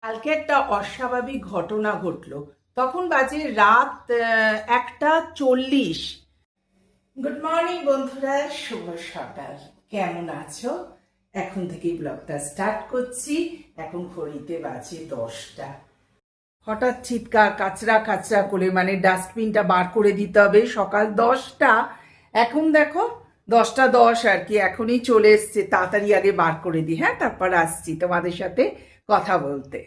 কালকে একটা অস্বাভাবিক ঘটনা ঘটলো। তখন বাজে রাত 1:40। গুড মর্নিং বন্ধুরা, শুভ সকাল। কেমন আছো? এখন থেকেই ব্লগটা স্টার্ট করছি। এখন ঘড়িতে বাজে 10টা। হঠাৎ চিৎকার, কাচরা কাচরা করে, মানে ডাস্টবিনটা বার করে দিতে হবে। সকাল 10টা, এখন দেখো 10টা 10 আর কি। এখনই চলে এসছে, তাড়াতাড়ি আগে বার করে দিই। হ্যাঁ, তারপর আসছি তোমাদের সাথে কথা বলতে।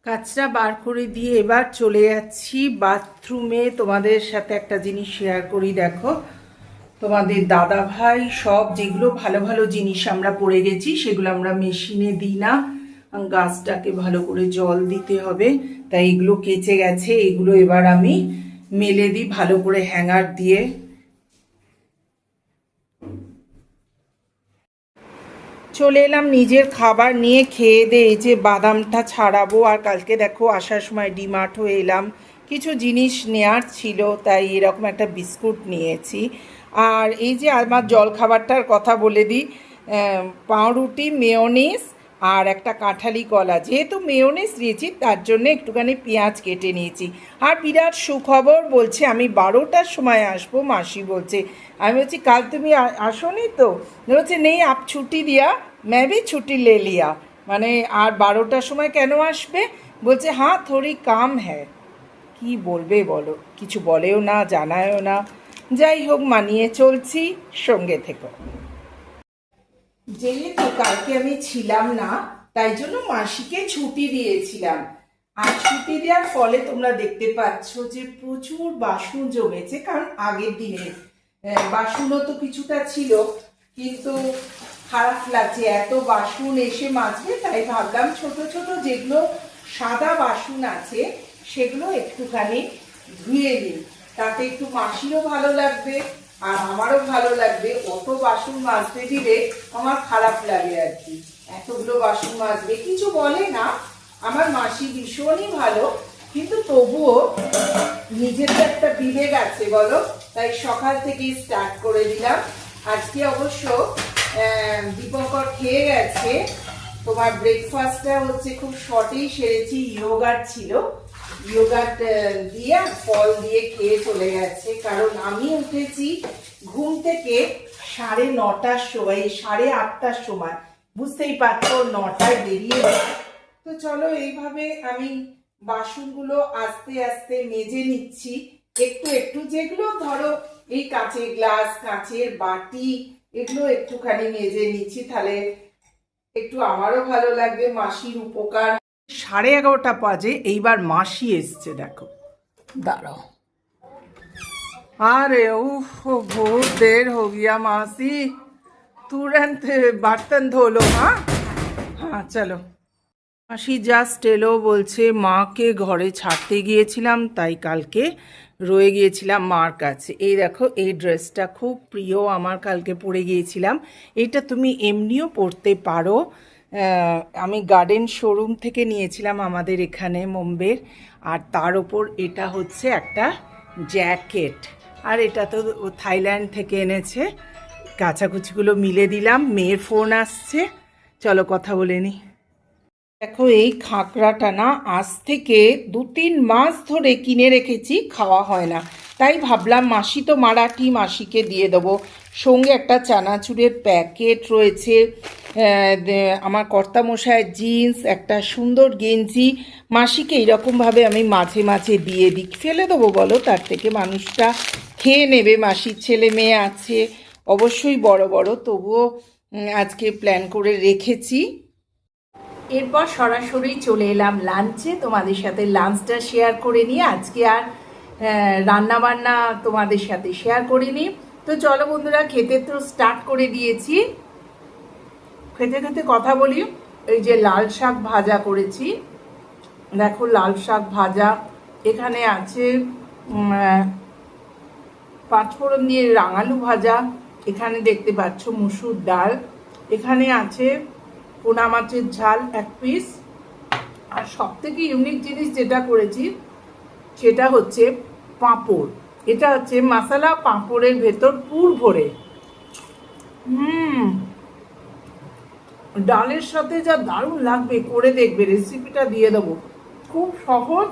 কাজটা বার করে দিয়ে এবার চলে যাচ্ছি বাথরুমে। তোমাদের সাথে একটা জিনিস শেয়ার করি। দেখো, তোমাদের দাদা ভাই সব যেগুলো ভালো ভালো জিনিস আমরা পড়ে গেছি সেগুলো আমরা মেশিনে দিই না। গাছটাকে ভালো করে জল দিতে হবে, তাই এগুলো কেচে গেছে। এগুলো এবার আমি মেলে দিই ভালো করে হ্যাঙ্গার দিয়ে। চলে এলাম নিজের খাবার নিয়ে, খেয়ে দিয়ে এই যে বাদামটা ছাড়াবো। আর কালকে দেখো আসার সময় ডিমার্ট হয়ে এলাম, কিছু জিনিস নেয়ার ছিল, তাই এরকম একটা বিস্কুট নিয়েছি। আর এই যে আমার জল খাবারটার কথা বলে দিই, পাউরুটি, মেয়োনিজ আর একটা কাঁঠালি কলা। যেহেতু মেয়োনিজ দিয়েছি তার জন্য একটুখানি পেঁয়াজ কেটে নিয়েছি। আর বিরাট সুখবর, বলছে আমি 12টার সময় আসবো। মাসি বলছে, আমি বলছি কাল তুমি আসোনি তো? বলছে নেই, আপ ছুটি দিয়া, मैं भी छुट्टी ले लिया। মানে আর 12টার সময় কেন আসবে? বলছে হ্যাঁ থোড়ি কাম হ্যায়। কি বলবে বলো, কিছু বলেও না, জানায়ও না। যাই হোক, মানিয়ে চলছি, সঙ্গে থেকো। যেহেতু কালকে আমি ছিলাম না, তাই জন্য মাসিকে ছুটি দিয়েছিলাম। আর ছুটি দেওয়ার ফলে তোমরা দেখতে পাচ্ছ যে প্রচুর বাসন জমেছে। কারণ আগের দিনে বাসনও তো কিছুটা ছিল, কিন্তু খারাপ লাগছে এত বাসন এসে মাজবে। তাই ভাবলাম ছোট ছোট যেগুলো সাদা বাসন আছে সেগুলো একটুখানি ধুয়ে নিই, তাতে একটু মাসিরও ভালো লাগবে আর আমারও ভালো লাগবে। অত বাসন মাজতে দিলে আমার খারাপ লাগে আর কি। এতগুলো বাসন মাজবে, কিছু বলে না, আমার মাসি ভীষণই ভালো, কিন্তু তবুও নিজের তো একটা বিবেক আছে বলো, তাই সকাল থেকেই স্টার্ট করে দিলাম। আজকে অবশ্য দীপঙ্কর খেয়ে গেছে। তোমার ব্রেকফাস্টটা হচ্ছে খুব শর্টেই সেরেছি, ইয়োগার্ট ছিল, ইয়োগার্ট দিয়ে ফল দিয়ে খেয়ে চলে গেছে। কারণ আমি উঠেছি ঘুম থেকে 9:30টার সময়, 8:30টার সময়, বুঝতেই পারছো 9টায় বেরিয়ে। তো চলো এইভাবে আমি বাসনগুলো আস্তে আস্তে মেজে নিচ্ছি একটু একটু। যেগুলো ধরো এই কাঁচের গ্লাস, কাঁচের বাটি, এগুলো একটুখানি মেজে নিচ্ছি, তাহলে একটু আমারও ভালো লাগবে, মাসির উপকার। 11:30 বাজে, এইবার মাসি এসছে। দেখো, দাঁড়াও। अरे उफ, बहुत देर हो गया मासी, तुरंत बर्तन धो लो। हाँ हाँ चलो। মাসি জাস্ট এলো, বলছে মাকে ঘরে ছাড়তে গিয়েছিলাম, তাই কালকে রয়ে গিয়েছিলাম মার কাছে। এই দেখো, এই ড্রেসটা খুব প্রিয় আমার, কালকে পরে গিয়েছিলাম। এটা তুমি এমনিও পরতে পারো। আমি গার্ডেন শোরুম থেকে নিয়েছিলাম আমাদের এখানে মুম্বের। আর তার ওপর এটা হচ্ছে একটা জ্যাকেট, আর এটা তো থাইল্যান্ড থেকে এনেছে। কাচাকুচিগুলো মিলে দিলাম। মেয়ের ফোন আসছে, চলো কথা বলে নিই। দেখো, এই খাঁকড়াটা না আজ থেকে 2-3 মাস ধরে কিনে রেখেছি, খাওয়া হয় না। তাই ভাবলাম মাসি তো মারাঠি, মাসিকে দিয়ে দেবো। সঙ্গে একটা চানাচুরের প্যাকেট রয়েছে, আমার কর্তামশায়ের জিন্স, একটা সুন্দর গেঞ্জি। মাসিকে এইরকমভাবে আমি মাঝে মাঝে দিয়ে দিই। ফেলে দেবো বলো? তার থেকে মানুষটা খেয়ে নেবে। মাসির ছেলে মেয়ে আছে অবশ্যই বড় বড়, তবুও আজকে প্ল্যান করে রেখেছি। এরপর সরাসরি চলে এলাম লাঞ্চে। তোমাদের সাথে লাঞ্চটা শেয়ার করে নিয়ে আজকে আর রান্নাবান্না তোমাদের সাথে শেয়ার করিনি। তো চলো বন্ধুরা, খেতে তো স্টার্ট করে দিয়েছি। খেতে খেতে কথা বলি। এই যে লাল শাক ভাজা করেছি, দেখো লাল শাক ভাজা। এখানে আছে পাঁচফোড়ন দিয়ে রাঙালু ভাজা। এখানে দেখতে পাচ্ছ মুসুর ডাল। এখানে আছে পোনা মাছের ঝাল 1 পিস। আর সব থেকে ইউনিক জিনিস যেটা করেছি সেটা হচ্ছে পাঁপড়। এটা হচ্ছে মশলা পাঁপড়ের ভেতর পুর ভরে। ডালের সাথে যা দারুণ লাগবে, করে দেখবে, রেসিপিটা দিয়ে দেবো, খুব সহজ।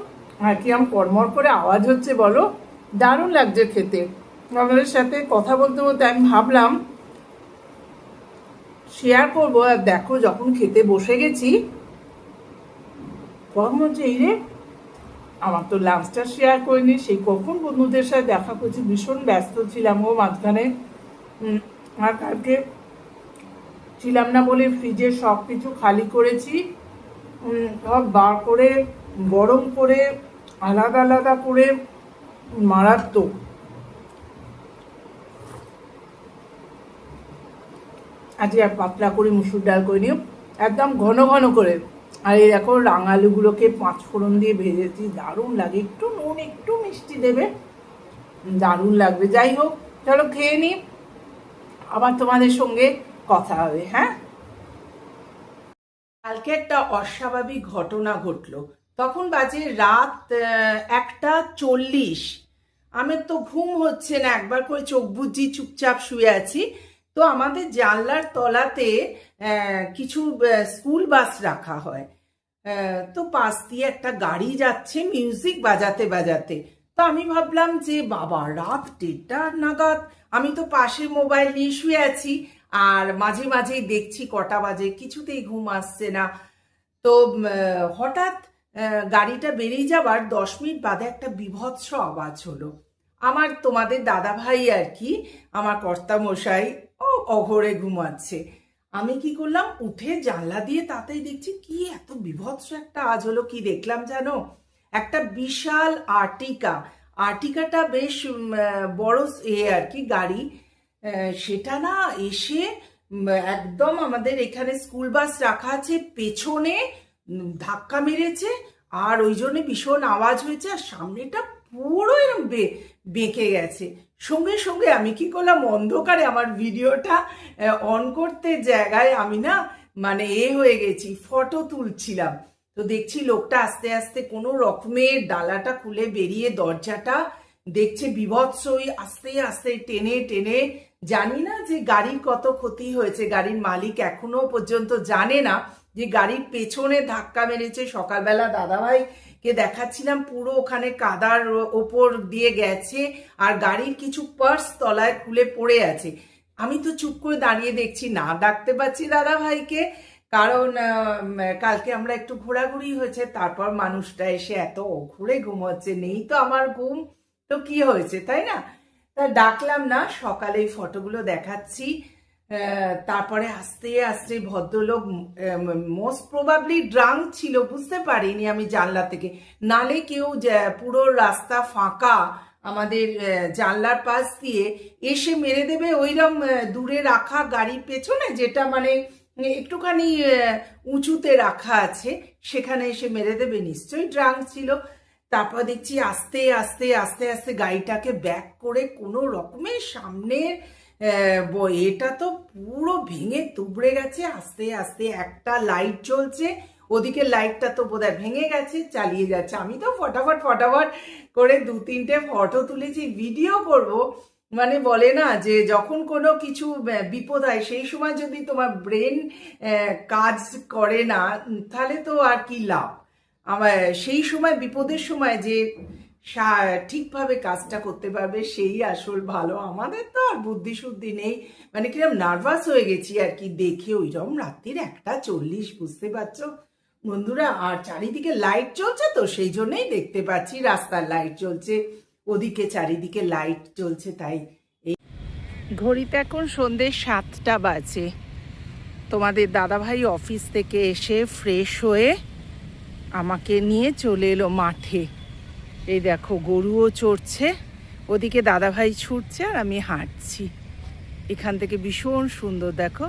আর কি আম কড়মড় করে আওয়াজ হচ্ছে বলো, দারুণ লাগছে খেতে। আমাদের সাথে কথা বলতে বলতে আমি ভাবলাম শেয়ার করবো। আর দেখো যখন খেতে বসে গেছি তখন হচ্ছে এই রে, আমার তো লাঞ্চটা শেয়ার করিনি, সেই কখন বন্ধুদের সাথে দেখা করছি, ভীষণ ব্যস্ত ছিলাম ও মাঝখানে। আর কালকে ছিলাম না বলে ফ্রিজে সব কিছু খালি করেছি, সব বার করে গরম করে আলাদা আলাদা করে, মারাত্মক। আজকে আর পাতলা করে মুসুর ডাল করে নিও, একদম ঘন ঘন করে। আর এই দেখো রাঙালুগুলোকে 5 ফোড়ন দিয়ে ভেজেছি, দারুণ লাগে। একটু নুন একটু মিষ্টি দেবে, দারুণ লাগবে। যাই হোক, চলো খেয়ে নি, আবার তোমাদের সঙ্গে কথা হবে। হ্যাঁ, কালকে একটা অস্বাভাবিক ঘটনা ঘটলো। তখন বাজে রাত 1:40। আমার তো ঘুম হচ্ছে না, একবার করে চোখ বুজি চুপচাপ শুয়ে আছি। তো আমাদের জানলার তলাতে কিছু স্কুল বাস রাখা হয়। তো পাশ দিয়ে একটা গাড়ি যাচ্ছে মিউজিক বাজাতে বাজাতে। তো আমি ভাবলাম যে বাবা, রাত 1:30 নাগাদ, আমি তো পাশে মোবাইল নিয়ে শুয়ে আছি, আর মাঝে মাঝেই দেখছি কটা বাজে, কিছুতেই ঘুম আসছে না। তো হঠাৎ গাড়িটা বেরিয়ে যাবার 10 মিনিট বাদে একটা বীভৎস আওয়াজ হলো। আমার তোমাদের দাদা ভাই আর কি, আমার কর্তামশাই ও অঘরে ঘুমাচ্ছে। আমি কি করলাম, উঠে জানলা দিয়ে তাতেই দেখছি কি এত বীভৎস একটা আওয়াজ হলো। কি দেখলাম জানো, একটা বিশাল আর্টিকাটা বেশ বড় আর কি গাড়ি, সেটা না এসে একদম আমাদের এখানে স্কুল বাস রাখা আছে পেছনে ধাক্কা মেরেছে। আর ওই জন্য ভীষণ আওয়াজ হয়েছে, আর সামনেটা পুরো এরকম বেঁকে গেছে। সঙ্গে সঙ্গে আমি কি করলাম, অন্ধকারে আমার ভিডিওটা অন করতে জায়গায় আমি না মানে হয়ে গেছি, ফটো তুলছিলাম। তো দেখছি লোকটা আস্তে আস্তে কোনো রকমের ডালাটা খুলে বেরিয়ে দরজাটা দেখছে, বীভৎস ওই আস্তে আস্তে টেনে টেনে। জানি না যে গাড়ির কত ক্ষতি হয়েছে, গাড়ির মালিক এখনো পর্যন্ত জানে না যে গাড়ির পেছনে ধাক্কা মেরেছে। সকালবেলা দাদাভাইকে দেখাচ্ছিলাম, পুরো ওখানে কাদার ওপর দিয়ে গেছে, আর গাড়ির কিছু পার্স তলায় খুলে পড়ে আছে। আমি তো চুপ করে দাঁড়িয়ে দেখছি, না ডাকতে পারছি দাদাভাইকে, কারণ কালকে আমরা একটু ঘোরাঘুরি হয়েছে, তারপর মানুষটা এসে এত ঘুরে ঘুমোচ্ছে, নেই তো আমার ঘুম, তো কি হয়েছে তাই না। তা ডাকলাম না, সকালে এই ফটোগুলো দেখাচ্ছি। তারপরে আস্তে আস্তে ভদ্রলোক মোস্ট প্রবাবলি ড্রাঙ্ক ছিল, বুঝতে পারিনি আমি জানলা থেকে, নালে কেউ পুরো রাস্তা ফাঁকা আমাদের জানলার পাশ দিয়ে এসে মেরে দেবে ওইরকম দূরে রাখা গাড়ির পেছনে, যেটা মানে একটুখানি উঁচুতে রাখা আছে, সেখানে এসে মেরে দেবে, নিশ্চয়ই ড্রাঙ্ক ছিল। তারপর দেখছি আস্তে আস্তে আস্তে আস্তে গাড়িটাকে ব্যাক করে কোনো রকমের সামনের এটা তো পুরো ভেঙে তুবড়ে গেছে। আস্তে আস্তে একটা লাইট জ্বলছে, ওদিকে লাইটটা তো বোধহয় ভেঙে গেছে, চালিয়ে যাচ্ছে। আমি তো ফটাফট করে 2-3টে ফটো তুলেছি, ভিডিও করব। মানে বলে না যে যখন কোনো কিছু বিপদ হয় সেই সময় যদি তোমার ব্রেন কাজ করে না, তাহলে তো আর কি লাভ। আমার সেই সময় বিপদের সময় যে ঠিকভাবে কাজটা করতে পারবে সেই আসল ভালো। আমাদের তো আর বুদ্ধি শুদ্ধি নেই, মানে কিরকম নার্ভাস হয়ে গেছি আর কি দেখে, ওইরকম রাত্রির 1:40, বুঝতে পারছো বন্ধুরা। আর চারিদিকে লাইট জ্বলছে, তো সেই জন্যই দেখতে পাচ্ছি রাস্তার লাইট জ্বলছে, ওদিকে চারিদিকে লাইট জ্বলছে। তাই এই ঘড়িতে এখন সন্ধ্যে 7টা বাজে। তোমাদের দাদাভাই অফিস থেকে এসে ফ্রেশ হয়ে আমাকে নিয়ে চলে এলো মাঠে। এই দেখো গরুও চড়ছে, ওদিকে দাদাভাই ছুটছে আর আমি হাঁটছি। এখান থেকে ভীষণ সুন্দর, দেখো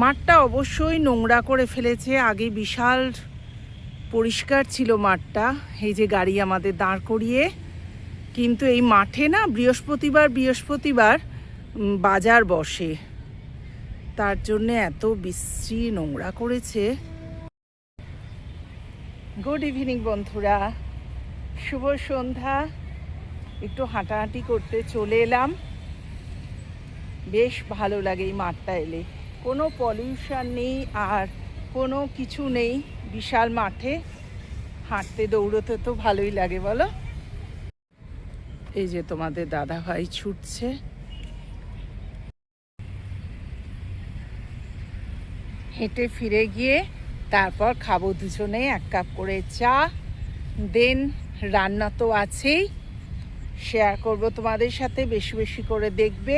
মাঠটা অবশ্যই নোংরা করে ফেলেছে, আগে বিশাল পরিষ্কার ছিল মাঠটা। এই যে গাড়ি আমাদের দাঁড় করিয়ে, কিন্তু এই মাঠে না বৃহস্পতিবার বাজার বসে, তার জন্যে এত বিশ্রী নোংরা করেছে। গুড ইভিনিং বন্ধুরা, শুভ সন্ধ্যা। একটু হাঁটাহাঁটি করতে চলে এলাম, বেশ ভালো লাগে এই মাঠটা এলে। কোনো পলিউশন নেই আর কোনো কিছু নেই, বিশাল মাঠে হাঁটতে দৌড়তে তো ভালোই লাগে বলো। এই যে তোমাদের দাদা ভাই ছুটছে, হেঁটে ফিরে গিয়ে তারপর খাবো দুজনে 1 কাপ করে চা, দেন রান্না তো আছেই, শেয়ার করব তোমাদের সাথে, বেশি বেশি করে দেখবে।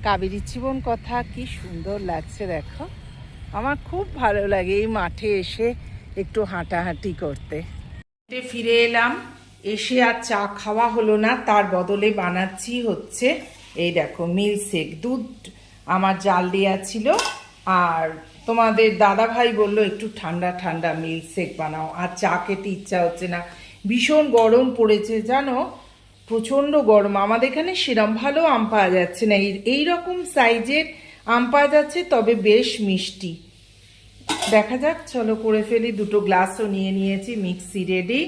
কাবেরী জীবন কথা কি সুন্দর লাগছে দেখো, আমার খুব ভালো লাগে এই মাঠে এসে একটু হাঁটাহাঁটি করতে। ফিরে এলাম, এসে আর চা খাওয়া হলো না, তার বদলে বানাচ্ছি হচ্ছে এই দেখো মিল্কশেক। দুধ আমার জাল দেওয়া ছিল আর তোমাদের দাদা ভাই বললো একটু ঠান্ডা ঠান্ডা মিল্কশেক বানাও, আর চা খেতে ইচ্ছা হচ্ছে না, ভীষণ গরম পড়েছে জানো, প্রচণ্ড গরম। আমাদের এখানে সেরম ভালো আম পাওয়া যাচ্ছে না, এই রকম সাইজের আম পাওয়া যাচ্ছে, তবে বেশ মিষ্টি। দেখা যাক, চলো করে ফেলি। 2টো গ্লাসও নিয়ে নিয়েছি, মিক্সি রেডি।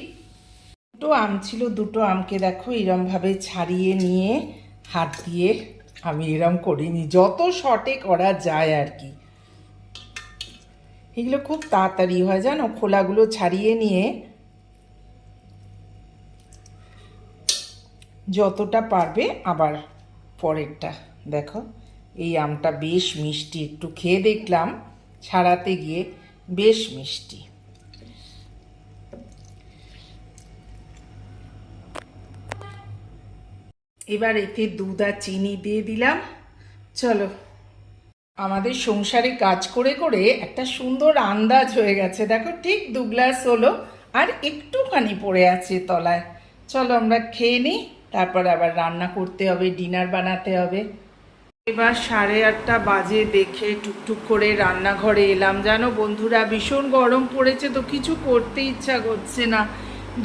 2টো আম ছিল, 2টো আমকে দেখো এরমভাবে ছাড়িয়ে নিয়ে হাত দিয়ে আমি এরম করিনি, যত শর্টে করা যায় আর কি। এগুলো খুব তাড়াতাড়ি হয় জানো, খোলাগুলো ছাড়িয়ে নিয়ে যতটা পারবে আবার পরেরটা। দেখো এই আমটা বেশ মিষ্টি, একটু খেয়ে দেখলাম ছাড়াতে গিয়ে, বেশ মিষ্টি। এবার এতে দুধ আর চিনি দিয়ে দিলাম। চলো, আমাদের সংসারে কাজ করে করে একটা সুন্দর আন্দাজ হয়ে গেছে, দেখো ঠিক 2 গ্লাস হলো আর একটুখানি পড়ে আছে তলায়। চলো আমরা খেয়ে নিই, তারপর আবার রান্না করতে হবে, ডিনার বানাতে হবে। এবার 8:30 বাজে, দেখে টুকটুক করে রান্নাঘরে এলাম। জানো বন্ধুরা, ভীষণ গরম পড়েছে তো কিছু করতে ইচ্ছা করছে না,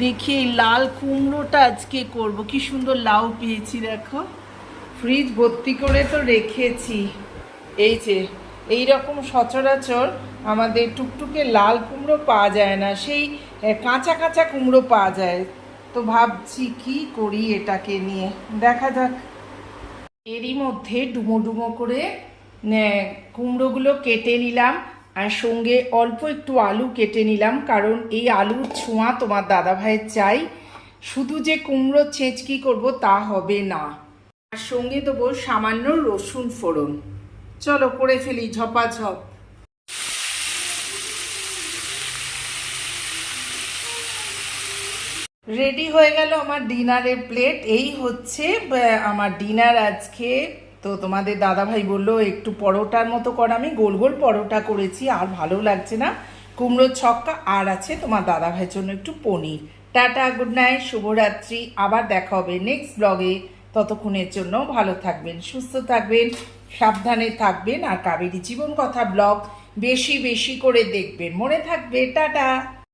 দেখি লাল কুমড়োটা আজকে করব। কি সুন্দর লাউ পেয়েছি দেখো, ফ্রিজ ভর্তি করে তো রেখেছি। এই যে এই রকম সচরাচর আমাদের টুকটুকে লাল কুমড়ো পাওয়া যায় না, সেই কাঁচা কাঁচা কুমড়ো পাওয়া যায়। তো ভাবছি কি করি এটাকে নিয়ে, দেখা যাক। এরই মধ্যে ডুমো ডুমো করে কুমড়োগুলো কেটে নিলাম, আর সঙ্গে অল্প একটু আলু কেটে নিলাম, কারণ এই আলুর ছোঁয়া তোমার দাদা ভাইয়ের চাই। শুধু যে কুমড়ো ছেঁচকি করব তা হবে না, আর সঙ্গে দেবো সামান্য রসুন ফোড়ন। চলো করে ফেলি ঝপাঝপ। রেডি হয়ে গেল আমার ডিনারের প্লেট। এই হচ্ছে আমার ডিনার আজকে। তো তোমাদের দাদাভাই বললো একটু পরোটার মতো কর, আমি গোল গোল পরোটা করেছি, আর ভালো লাগছে না, কুমড়োর ছক্কা, আর আছে তোমার দাদাভাইয়ের জন্য একটু পনির। টাটা, গুড নাইট, শুভরাত্রি, আবার দেখা হবে নেক্সট ব্লগে। ততক্ষণের জন্য ভালো থাকবেন, সুস্থ থাকবেন, সাবধানে থাকবেন, আর কাবেরী জীবন কথা ব্লগ বেশি বেশি করে দেখবেন, মনে থাকবে। টাটা।